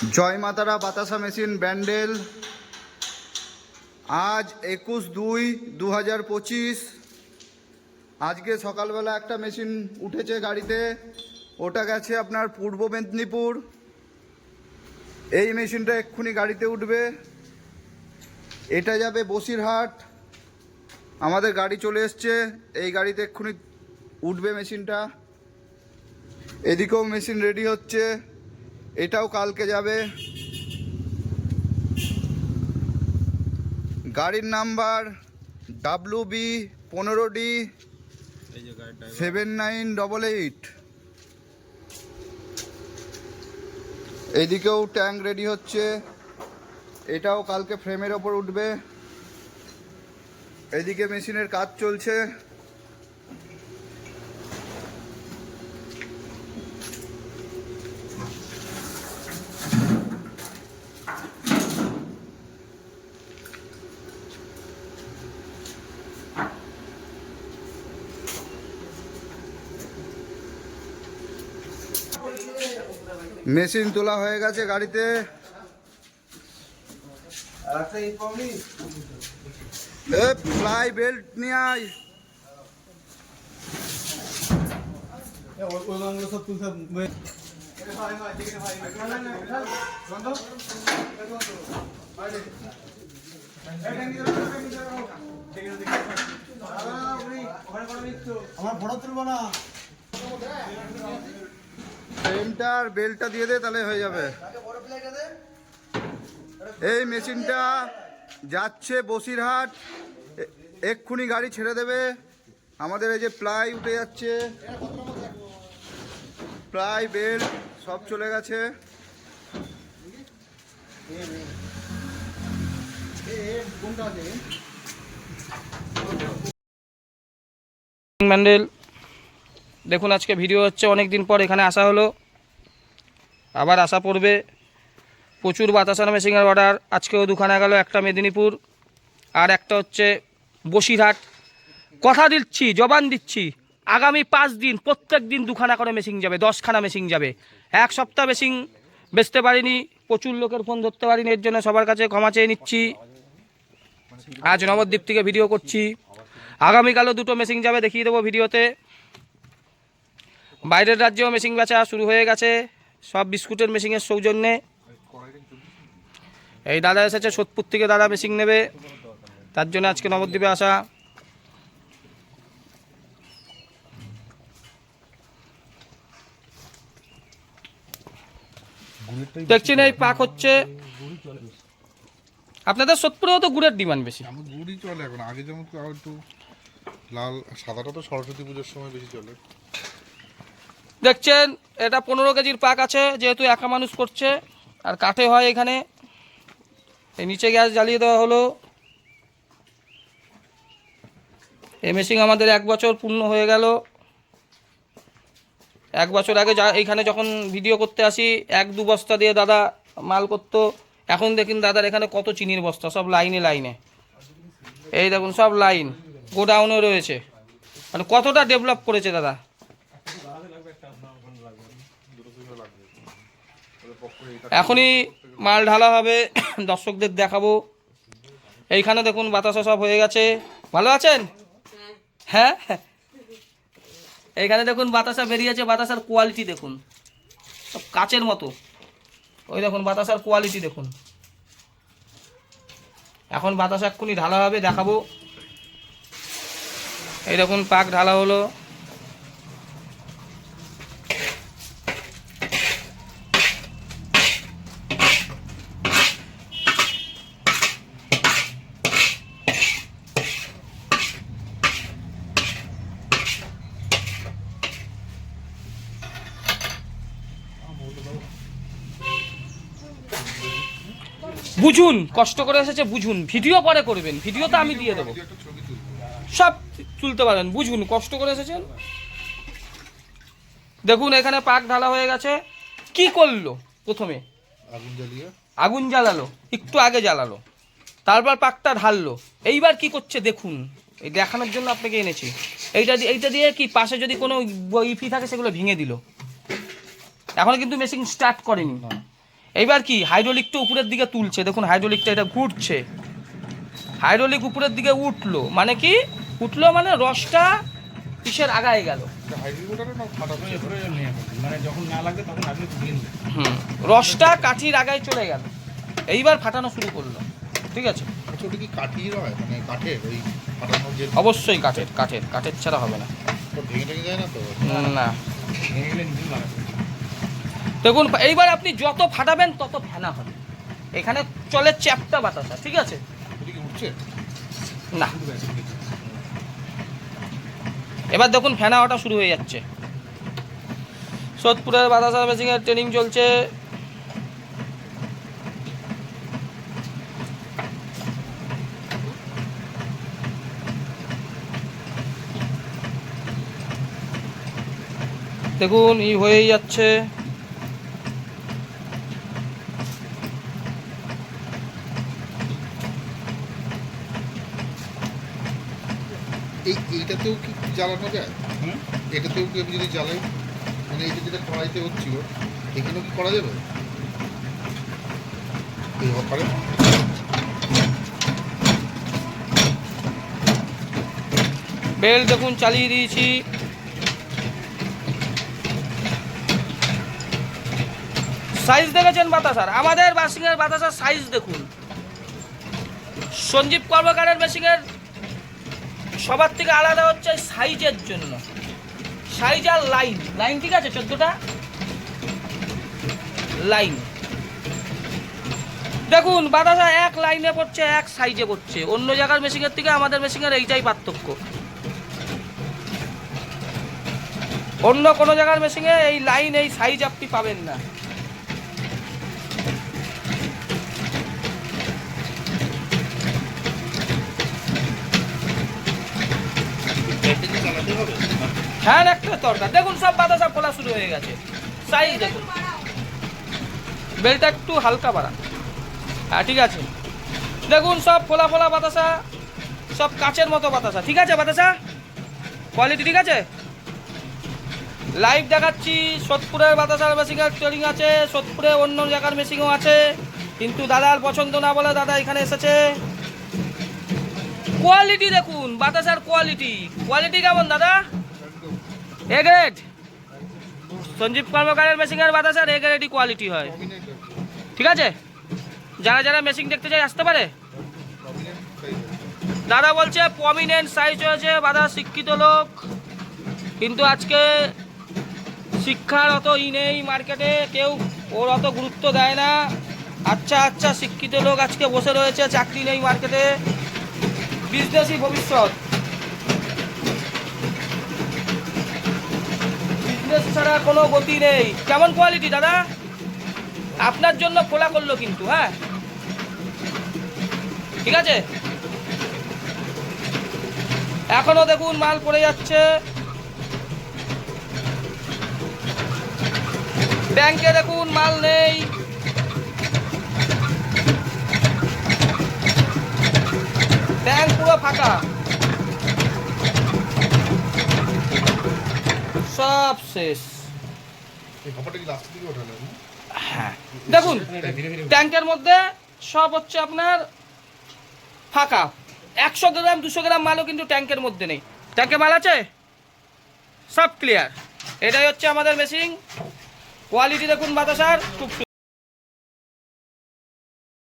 জয় মাতারা বাতাসা মেশিন ব্যান্ডেল। আজ 21/2/2025। আজকে সকালবেলা একটা মেশিন উঠেছে গাড়িতে, ওটা গেছে আপনার পূর্ব মেদিনীপুর। এই মেশিনটা এক্ষুনি গাড়িতে উঠবে, এটা যাবে বসিরহাট। আমাদের গাড়ি চলে এসছে, এই গাড়িতে এক্ষুনি উঠবে মেশিনটা। এদিকেও মেশিন রেডি হচ্ছে, এটাও কালকে যাবে। গাড়ির নাম্বার WB15D7988। এইদিকেও ট্যাঙ্ক রেডি হচ্ছে, এটাও কালকে ফ্রেমের ওপর উঠবে। এদিকে মেশিনের কাজ চলছে। মেশিন তোলা হয়ে গেছে গাড়িতে। ফ্লাই বেল্ট নিয়ে আয়। আমার বড় তুলবো না, ফ্রেমটা আর বেল্টটা দিয়ে দে, তাহলে হয়ে যাবে। এই মেশিনটা যাচ্ছে বসিরহাট, এক্ষুনি গাড়ি ছেড়ে দেবে। আমাদের এই যে প্লাই উঠে যাচ্ছে, প্লাই বেল্ট সব চলে গেছে। ব্যান্ডেল দেখুন, আজকে ভিডিও হচ্ছে, অনেক দিন পর এখানে আসা হলো, আবার আসা পড়বে। প্রচুর বাতাসার মেশিনের অর্ডার, আজকেও দুখানা গেল, একটা মেদিনীপুর আর একটা হচ্ছে বসিরহাট। কথা দিচ্ছি, জবান দিচ্ছি, আগামী 5 দিন প্রত্যেক দিন দুখানা করে মেশিন যাবে, 10খানা মেশিন যাবে। এক সপ্তাহ মেশিন বেচতে পারিনি, প্রচুর লোকের ফোন ধরতে পারিনি, এর জন্য সবার কাছে ক্ষমা চেয়ে নিচ্ছি। আজ নবদ্বীপ থেকে ভিডিও করছি, আগামীকালও 2টো মেশিন যাবে, দেখিয়ে দেবো ভিডিওতে। বাইরের রাজ্যেও মেশিন বেচা শুরু হয়ে গেছে, সব বিস্কুটের মেশিনের সৌজন্যে। এই দাদা এসেছে সোদপুর থেকে, দাদা মেশিন নেবে, তার জন্য আজকে নবদ্বীপে আসা। দেখছেন এই পাক হচ্ছে। আপনাদের সোদপুরেও তো গুড়ের ডিমান্ড বেশি। গুড়ই চলে এখন, আগে যেমন একটু লাল সাদাটা তো সরস্বতী পুজোর সময় বেশি চলে। দেখছেন এটা 15 কেজির পাক আছে, যেহেতু একা মানুষ করছে আর কাঠে হয় এখানে। এই নিচে গ্যাস জ্বালিয়ে দেওয়া হলো। এই মেশিন আমাদের 1 বছর পূর্ণ হয়ে গেল। 1 বছর আগে এইখানে যখন ভিডিও করতে আসি 1-2 বস্তা দিয়ে দাদা মাল করতো। এখন দেখুন দাদার এখানে কত চিনির বস্তা, সব লাইনে লাইনে। এই দেখুন সব লাইন, গোডাউনও রয়েছে। মানে কতটা ডেভেলপ করেছে দাদা। এখনই মাল ঢালা হবে, দর্শকদের দেখাবো। এইখানে দেখুন বাতাসা সব হয়ে গেছে। ভালো আছেন? হ্যাঁ, এইখানে দেখুন বাতাসা বেরিয়েছে, বাতাসার কোয়ালিটি দেখুন, সব কাচের মতো। ওই দেখুন বাতাসার কোয়ালিটি দেখুন। এখন বাতাসা এক্ষুনি ঢালা হবে, দেখাবো। এই দেখুন পাক ঢালা হলো। বুঝুন, কষ্ট করে এসেছে বুঝুন, ভিডিও পরে করবেন, ভিডিও তো আমি দিয়ে দেবো, সব তুলতে পারেন। বুঝুন, কষ্ট করে এসেছেন। দেখুন এখানে পাক ঢালা হয়ে গেছে। কি করলো প্রথমে? আগুন জ্বালালো, একটু আগে জ্বালালো, তারপর পাকটা ঢাললো। এইবার কি করছে দেখুন, এই দেখানোর জন্য আপনাকে এনেছি। এইটা দিয়ে কি পাশে যদি কোনো ইফি থাকে সেগুলো ভেঙে দিল। এখন কিন্তু মেশিন স্টার্ট করেনি। এইবার কি হাইড্রোলিকটা উপরের দিকে তুলছে, দেখুন হাইড্রোলিকটা এটা ঘুরছে, হাইড্রোলিক উপরের দিকে উঠলো মানে কি, উঠলো মানে রসটা কিসের আগায় গেল, হাইড্রোলিক মোটরে না ফাটানো মানে যখন না লাগবে তখন আপনি তুলে নিন। রসটা কাঠির আগায় চলে গেল, এইবার ফাটানো শুরু করলো। ঠিক আছে, আচ্ছা ওটা কি কাঠির হয় মানে কাঠের ওই ফাটানোর যে অবশ্যই কাঠের, কাঠের কাঠের ছাড়া হবে না। ভেঙে টেঙে যায় না তো? না ভেঙে গেলে নিজেই লাগাবে। দেখুন এইবার আপনি যত ফাটাবেন তত ফেনা হবে, এখানে চলে চ্যাপ্টা বাতাসা। ঠিক আছে, ওটা কি উঠছে? না এবার দেখুন ফেনা ওটা শুরু হয়ে যাচ্ছে। সোদপুরের বাতাসা মেশিনের ট্রেনিং চলছে। দেখুন ই হয়েই যাচ্ছে। এইটাতেও কি জ্বালানো যায়? এটাতেও কি আমি যদি জ্বালাই, মানে এইটা যেটা কড়াইতে হচ্ছিল এখানেও কি করা যাবে? এই পারে বেল দেখুন চালিয়ে দিয়েছি। সাইজ দেখেছেন বাতাসার, আমাদের মেশিনের বাতাসার সাইজ দেখুন। সঞ্জীব কর্মকারের মেশিনের সবার থেকে আলাদা হচ্ছে সাইজের জন্য, সাইজ আর লাইন, লাইন ঠিক আছে 14টা লাইন। দেখুন বাতাসা এক লাইনে পড়ছে, এক সাইজে পড়ছে, অন্য জায়গার মেশিনের থেকে আমাদের মেশিনের এইটাই পার্থক্য। অন্য কোনো জায়গার মেশিনে এই লাইন এই সাইজ আপনি পাবেন না। চালাতে হবে? হ্যাঁ একটা দরকার। দেখুন সব বাতাসা খোলা শুরু হয়ে গেছে, সাইজ দেখুন, বেলটা একটু হালকা বাড়া। হ্যাঁ ঠিক আছে, দেখুন সব ফোলা ফোলা বাতাসা, সব কাচের মতো বাতাসা। ঠিক আছে বাতাসা কোয়ালিটি ঠিক আছে। লাইভ দেখাচ্ছি, সোদপুরের বাতাসার মেশিনের ট্রেনিং আছে, সোদপুরে অন্য জায়গার মেশিনও আছে, কিন্তু দাদার পছন্দ না বলে দাদা এখানে এসেছে। কোয়ালিটি দেখুন বাতাসার কোয়ালিটি, কোয়ালিটি কেমন দাদা? A grade. সঞ্জীব কর্মকারের মেশিনের বাতাসার এ গ্রেডই কোয়ালিটি হয়। ঠিক আছে, যারা যারা মেশিন দেখতে চাই আসতে পারে। দাদা বলছে প্রমিনেন্ট সাইজ হয়েছে, বাদা শিক্ষিত লোক, কিন্তু আজকে শিক্ষার অত ই নেই মার্কেটে, কেউ ওর অত গুরুত্ব দেয় না। আচ্ছা আচ্ছা শিক্ষিত লোক আজকে বসে রয়েছে, চাকরি নেই মার্কেটে, বিজনেসই ভবিষ্যৎ, বিজনেস ছাড়া কোনো গতি নেই। কেমন কোয়ালিটি দাদা? আপনার জন্য খোলা করলো কিন্তু, হ্যাঁ ঠিক আছে। এখনো দেখুন মাল পড়ে যাচ্ছে, ব্যাংকে দেখুন মাল নেই, ব্যাংক পুরো ফাঁকা, সব শেষ। এই ভাপাটা কি লাস্টের দিকে ওঠানো? হ্যাঁ দেখুন ট্যাঙ্কের মধ্যে সব হচ্ছে আপনার ফাঁকা, 100 গ্রাম 200 গ্রাম মালও কিন্তু ট্যাঙ্কের মধ্যে নেই। ট্যাঙ্কে মাল আছে, সব ক্লিয়ার। এটাই হচ্ছে আমাদের মেশিন। কোয়ালিটি দেখুন বাতাসার খুব